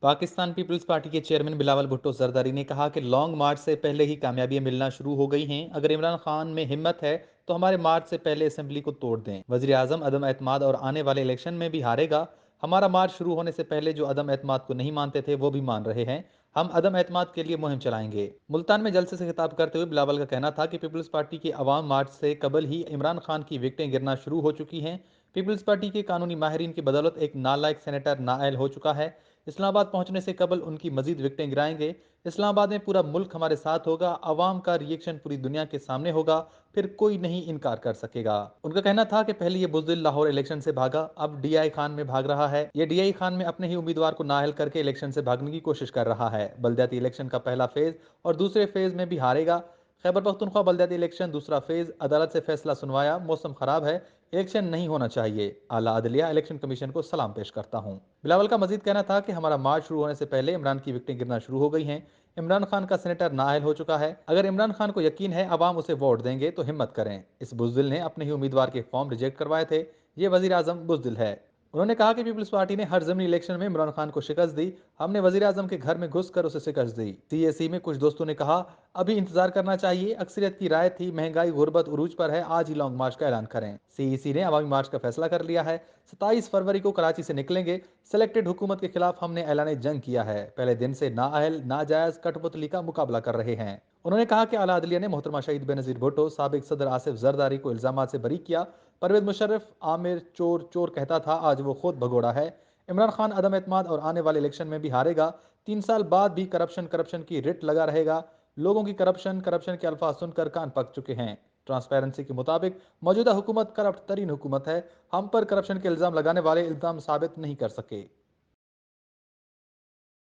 Pakistan peoples party के chairman Bilawal Bhutto Zardari ने कहा कि लॉन्ग मार्च से पहले ही कामयाबियां मिलना शुरू हो गई हैं। अगर इमरान खान में हिम्मत है तो हमारे मार्च से पहले असेंबली को तोड़ दें। वजीर आजम अदम एतमाद और आने वाले इलेक्शन में भी हारेगा। हमारा मार्च शुरू होने से पहले जो अदम एतमाद को नहीं मानते थे वो भी मान रहे हैं। हम अदम एतमाद के लिए मुहिम चलाएंगे। मुल्तान में जलसे से खिताब करते हुए बिलावल का कहना था कि पीपल्स पार्टी के अवाम मार्च से कबल ही इमरान खान की विकटें गिरना शुरू हो चुकी हैं। पीपल्स पार्टी के कानूनी माहिरीन की बदौलत एक नालायक सेनेटर नाअहल हो चुका है। इस्लामाबाद पहुंचने से कबल उनकी मजीद विकटें गिराएंगे। इस्लामाबाद में पूरा मुल्क हमारे साथ होगा। अवाम का रिएक्शन पूरी दुनिया के सामने होगा। फिर कोई नहीं इनकार कर सकेगा। उनका कहना था कि पहले ये बुज़दिल लाहौर इलेक्शन से भागा, अब डीआई खान में भाग रहा है। ये डीआई खान में अपने ही उम्मीदवार को नाअहल करके इलेक्शन से भागने की कोशिश कर रहा है। बलदियाती इलेक्शन का पहला फेज और दूसरे फेज में भी हारेगा। खैबर पख्तूनख्वा बलदियाती इलेक्शन दूसरा फेज, अदालत से फैसला सुनवाया, मौसम खराब है, इलेक्शन नहीं होना चाहिए। आला अदलिया इलेक्शन कमीशन को सलाम पेश करता हूँ। बिलावल का मजीद कहना था कि हमारा मार्च शुरू होने से पहले इमरान की विकटें गिरना शुरू हो गई हैं। इमरान खान का सेनेटर नाअहल हो चुका है। अगर इमरान खान को यकीन है अवाम उसे वोट देंगे तो हिम्मत करें। इस बुज़दिल ने अपने ही उम्मीदवार के फॉर्म रिजेक्ट करवाए थे। ये वजीर आजम बुज़दिल है। उन्होंने कहा कि पीपल्स पार्टी ने हर जमीनी इलेक्शन में इमरान खान को शिकस्त दी। हमने वजीर आजम के घर में घुसकर उसे शिकस्त दी। सीएसी में कुछ दोस्तों ने कहा अभी इंतजार करना चाहिए। अक्सरियत की राय थी महंगाई गुर्बत उरूज पर है, आज ही लॉन्ग मार्च का ऐलान करें। सीईसी ने अवामी मार्च का फैसला कर लिया है। 27 फरवरी को कराची से निकलेंगे। सिलेक्टेड हुकूमत के खिलाफ हमने ऐलान जंग किया है। पहले दिन से नाअहल नाजायज कठपुतली का मुकाबला कर रहे हैं। उन्होंने कहा कि आला अदलिया ने मोहतरमा शहीद बेनजीर भुट्टो, साबिक सदर आसिफ जरदारी को इल्जाम से बरी किया। परवेज मुशर्रफ आमिर चोर चोर कहता था, आज वो खुद भगोड़ा है। इमरान खान अदम एतमाद और आने वाले इलेक्शन में भी हारेगा। 3 साल बाद भी करप्शन करप्शन की रिट लगा रहेगा। लोगों की करप्शन करप्शन के अल्फाज सुनकर कान पक चुके हैं। ट्रांसपेरेंसी के मुताबिक मौजूदा हुकूमत करप्ट तरीन हुकूमत है। हम पर करप्शन के इल्जाम लगाने वाले इल्जाम साबित नहीं कर सके।